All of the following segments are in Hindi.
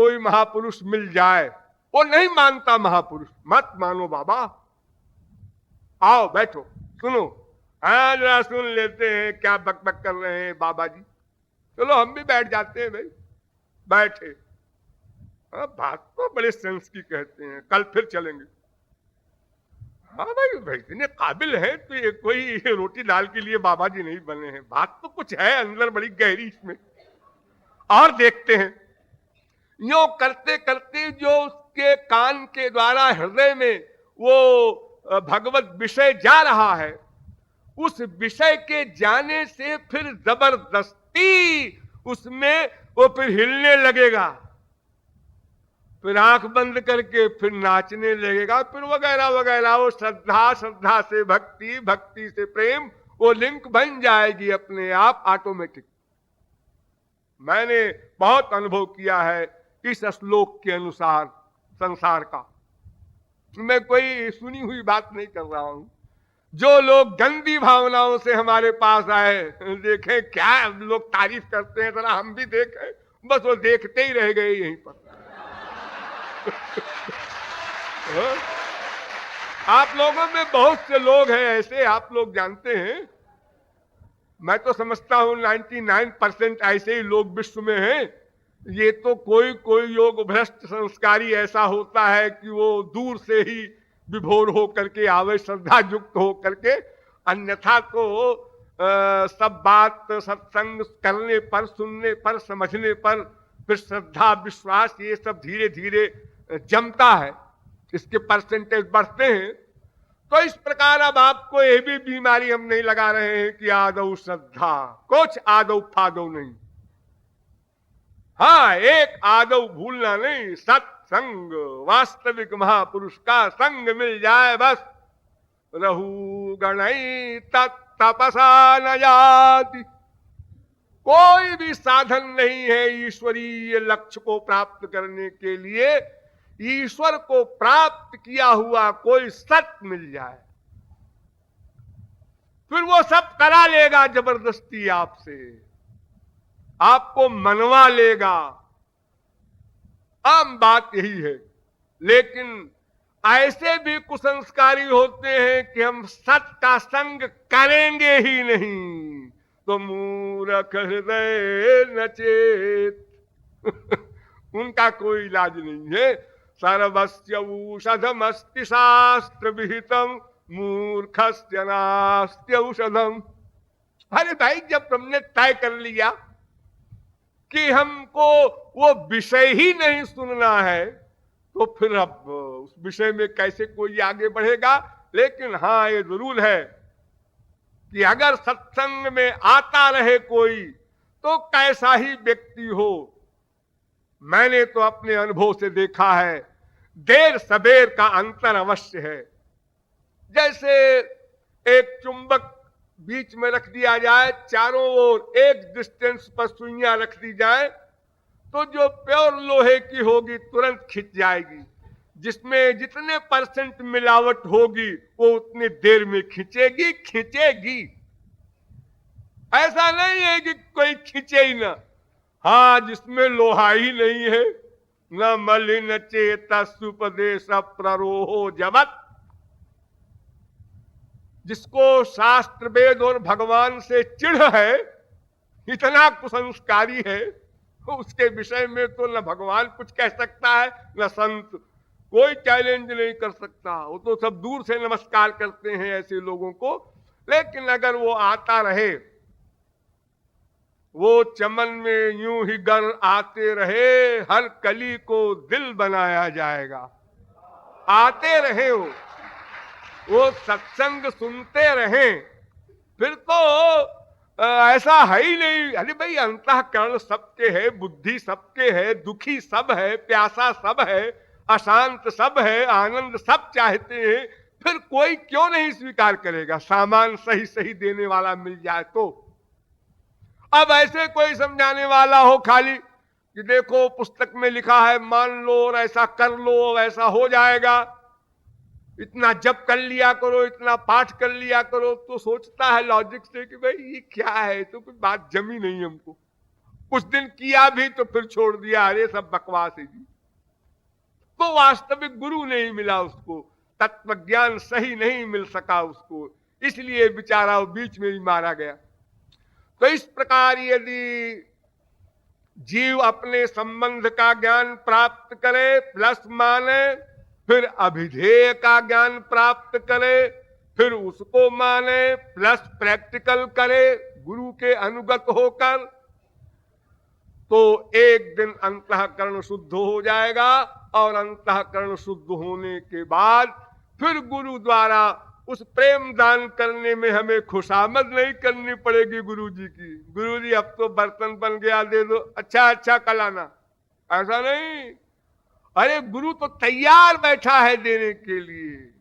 कोई महापुरुष मिल जाए, वो नहीं मानता महापुरुष, मत मानो बाबा, आओ बैठो सुनो, हाँ जरा सुन लेते हैं क्या बक बक कर रहे हैं बाबा जी। चलो हम भी बैठ जाते हैं भाई, बैठे। हाँ बात तो बड़े सेंस की कहते हैं, कल फिर चलेंगे। हाँ भाई भाई इतने काबिल है तो ये कोई रोटी दाल के लिए बाबा जी नहीं बने हैं, बात तो कुछ है अंदर बड़ी गहरी इसमें, और देखते हैं। यो करते करते जो उसके कान के द्वारा हृदय में वो भगवत विषय जा रहा है, उस विषय के जाने से फिर जबरदस्ती उसमें वो फिर हिलने लगेगा, फिर आंख बंद करके फिर नाचने लगेगा, फिर वगैरह वगैरह। वो श्रद्धा, श्रद्धा से भक्ति, भक्ति से प्रेम, वो लिंक बन जाएगी अपने आप ऑटोमेटिक। मैंने बहुत अनुभव किया है इस श्लोक के अनुसार संसार का, मैं कोई सुनी हुई बात नहीं कर रहा हूं। जो लोग गंदी भावनाओं से हमारे पास आए, देखें क्या लोग तारीफ करते हैं, जरा हम भी देखें, बस वो देखते ही रह गए यहीं पर। आप लोगों में बहुत से लोग हैं ऐसे, आप लोग जानते हैं, मैं तो समझता हूं 99% ऐसे ही लोग विश्व में हैं। ये तो कोई कोई योग भ्रष्ट संस्कारी ऐसा होता है कि वो दूर से ही विभोर हो करके आवे, श्रद्धा युक्त हो करके, अन्यथा तो सब बात सत्संग करने पर, सुनने पर, समझने पर फिर श्रद्धा विश्वास ये सब धीरे धीरे जमता है, इसके परसेंटेज बढ़ते हैं। तो इस प्रकार अब आपको ये भी बीमारी हम नहीं लगा रहे हैं कि आदौ श्रद्धा, कुछ आदौ फादौ नहीं। हाँ एक आदौ भूलना नहीं, सत्संग, वास्तविक महापुरुष का संग मिल जाए बस, रहू गणई तपसा न जाति। कोई भी साधन नहीं है ईश्वरीय लक्ष्य को प्राप्त करने के लिए, ईश्वर को प्राप्त किया हुआ कोई सत मिल जाए, फिर वो सब करा लेगा जबरदस्ती आपसे, आपको मनवा लेगा। आम बात यही है। लेकिन ऐसे भी कुसंस्कारी होते हैं कि हम सत का संग करेंगे ही नहीं, तो मूर्ख हृदय नचेत। उनका कोई इलाज नहीं है। सर्वस्य औषधमस्ति शास्त्र विहितम, मूर्खस्य नास्ति औषधम। अरे भाई जब तुमने तय कर लिया कि हमको वो विषय ही नहीं सुनना है, तो फिर अब उस विषय में कैसे कोई आगे बढ़ेगा। लेकिन हाँ ये जरूर है कि अगर सत्संग में आता रहे कोई, तो कैसा ही व्यक्ति हो, मैंने तो अपने अनुभव से देखा है, देर सबेर का अंतर अवश्य है। जैसे एक चुंबक बीच में रख दिया जाए, चारों ओर एक डिस्टेंस पर सुइयां रख दी जाए, तो जो प्योर लोहे की होगी तुरंत खिंच जाएगी, जिसमें जितने परसेंट मिलावट होगी वो उतनी देर में खिंचेगी खिंचेगी। ऐसा नहीं है कि कोई खिंचे ही ना। हाँ जिसमें लोहा ही नहीं है, न मलिन चेता सुपदेश प्ररोहो जगत, जिसको शास्त्र वेद और भगवान से चिढ़ है, इतना कुसंस्कारी है, उसके विषय में तो न भगवान कुछ कह सकता है न संत, कोई चैलेंज नहीं कर सकता। वो तो सब दूर से नमस्कार करते हैं ऐसे लोगों को। लेकिन अगर वो आता रहे, वो चमन में यूं ही गर आते रहे, हर कली को दिल बनाया जाएगा। आते रहे वो सत्संग सुनते रहें, फिर तो ऐसा है ही नहीं। अरे भाई अंतःकरण सबके है, बुद्धि सबके है, दुखी सब है, प्यासा सब है, अशांत सब है, आनंद सब चाहते हैं, फिर कोई क्यों नहीं स्वीकार करेगा। सामान सही सही देने वाला मिल जाए तो। अब ऐसे कोई समझाने वाला हो खाली कि देखो पुस्तक में लिखा है, मान लो और ऐसा कर लो, ऐसा हो जाएगा, इतना जप कर लिया करो, इतना पाठ कर लिया करो, तो सोचता है लॉजिक से कि भाई ये क्या है, तो कोई बात जमी नहीं हमको। कुछ दिन किया भी तो फिर छोड़ दिया, अरे सब बकवास है जी। तो वास्तविक गुरु नहीं मिला उसको, तत्व ज्ञान सही नहीं मिल सका उसको, इसलिए बेचारा वो बीच में ही मारा गया। तो इस प्रकार यदि जीव अपने संबंध का ज्ञान प्राप्त करे, प्लस माने, फिर अभिधेय का ज्ञान प्राप्त करे, फिर उसको माने, प्लस प्रैक्टिकल करे गुरु के अनुगत होकर, तो एक दिन अंतःकरण शुद्ध हो जाएगा। और अंतःकरण शुद्ध होने के बाद फिर गुरु द्वारा उस प्रेम दान करने में हमें खुशामद नहीं करनी पड़ेगी गुरु जी की। गुरु जी अब तो बर्तन बन गया, दे दो, अच्छा अच्छा कल आना, ऐसा नहीं। अरे गुरु तो तैयार बैठा है देने के लिए।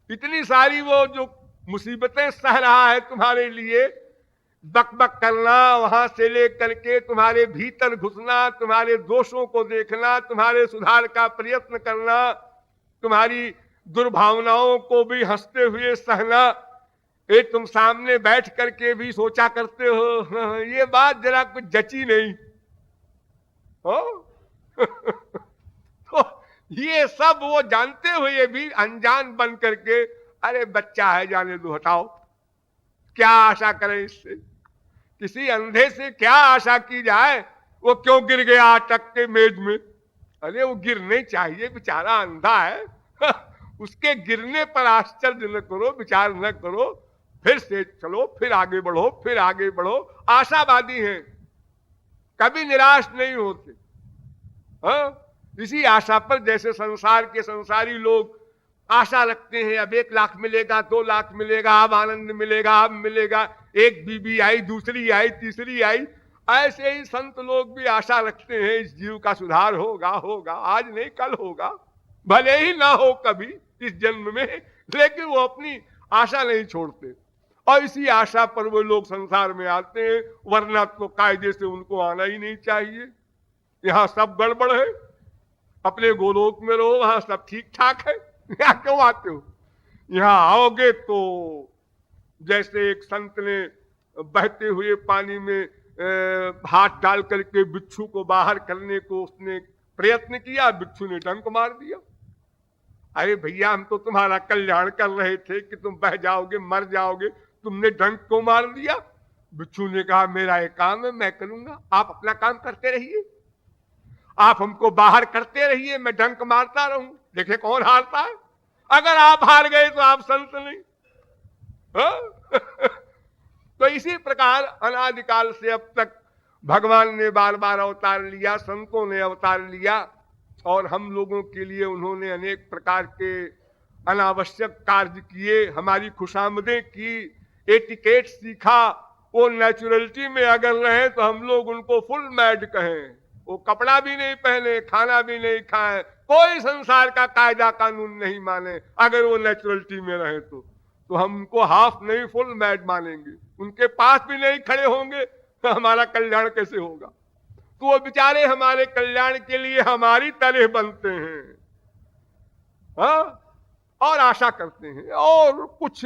इतनी सारी वो जो मुसीबतें सह रहा है तुम्हारे लिए, बकबक करना, वहां से लेकर के तुम्हारे भीतर घुसना, तुम्हारे दोषों को देखना, तुम्हारे सुधार का प्रयत्न करना, तुम्हारी दुर्भावनाओं को भी हंसते हुए सहना, ये तुम सामने बैठ करके भी सोचा करते हो, ये बात जरा कुछ जची नहीं हो। तो ये सब वो जानते हुए भी अनजान बन करके, अरे बच्चा है जाने दो, हटाओ, क्या आशा करें इससे, किसी अंधे से क्या आशा की जाए, वो क्यों गिर गया अटक के मेज में, अरे वो गिरने चाहिए, बेचारा अंधा है। उसके गिरने पर आश्चर्य न करो, विचार न करो, फिर से चलो, फिर आगे बढ़ो, फिर आगे बढ़ो। आशावादी हैं, कभी निराश नहीं होते। इसी आशा पर जैसे संसार के संसारी लोग आशा रखते हैं, अब 1 लाख मिलेगा, 2 लाख मिलेगा, अब आनंद मिलेगा, अब मिलेगा, एक बीबी आई, दूसरी आई, तीसरी आई, ऐसे ही संत लोग भी आशा रखते हैं इस जीव का सुधार होगा, होगा, आज नहीं कल होगा, भले ही ना हो कभी इस जन्म में, लेकिन वो अपनी आशा नहीं छोड़ते। और इसी आशा पर वो लोग संसार में आते हैं, वरना तो कायदे से उनको आना ही नहीं चाहिए। यहां सब गड़बड़ है, अपने गोलोक में रहो, वहां सब ठीक ठाक है, यहां क्यों आते हो? यहां आओगे तो जैसे एक संत ने बहते हुए पानी में हाथ डाल करके बिच्छू को बाहर करने को उसने प्रयत्न किया, बिच्छू ने डंक मार दिया। अरे भैया, हम तो तुम्हारा कल्याण कर रहे थे कि तुम बह जाओगे, मर जाओगे, तुमने डंक को मार दिया। बिच्छू ने कहा मेरा एक काम है, मैं करूंगा, आप अपना काम करते रहिए, आप हमको बाहर करते रहिए, मैं डंक मारता रहूं, देखे कौन हारता है। अगर आप हार गए तो आप संत नहीं। तो इसी प्रकार अनादिकाल से अब तक भगवान ने बार बार अवतार लिया, संतों ने अवतार लिया, और हम लोगों के लिए उन्होंने अनेक प्रकार के अनावश्यक कार्य किए, हमारी खुशामदें की, एटिकेट सीखा। वो नेचुरलिटी में अगर रहे तो हम लोग उनको फुल मैड कहें, वो कपड़ा भी नहीं पहने, खाना भी नहीं खाए, कोई संसार का कायदा कानून नहीं माने, अगर वो नेचुरलिटी में रहे तो हम उनको हाफ नहीं फुल मैड मानेंगे, उनके पास भी नहीं खड़े होंगे तो हमारा कल्याण कैसे होगा। तो वो बेचारे हमारे कल्याण के लिए हमारी तरह बनते हैं, और आशा करते हैं, और कुछ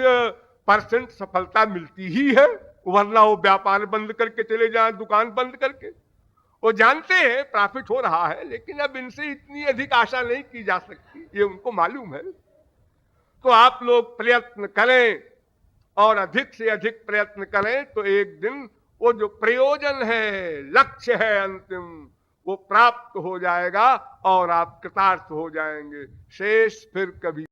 परसेंट सफलता मिलती ही है, वरना वो व्यापार बंद करके चले जाए, दुकान बंद करके। वो जानते हैं प्रॉफिट हो रहा है, लेकिन अब इनसे इतनी अधिक आशा नहीं की जा सकती, ये उनको मालूम है। तो आप लोग प्रयत्न करें, और अधिक से अधिक प्रयत्न करें, तो एक दिन वो जो प्रयोजन है, लक्ष्य है अंतिम, वो प्राप्त हो जाएगा और आप कृतार्थ हो जाएंगे। शेष फिर कभी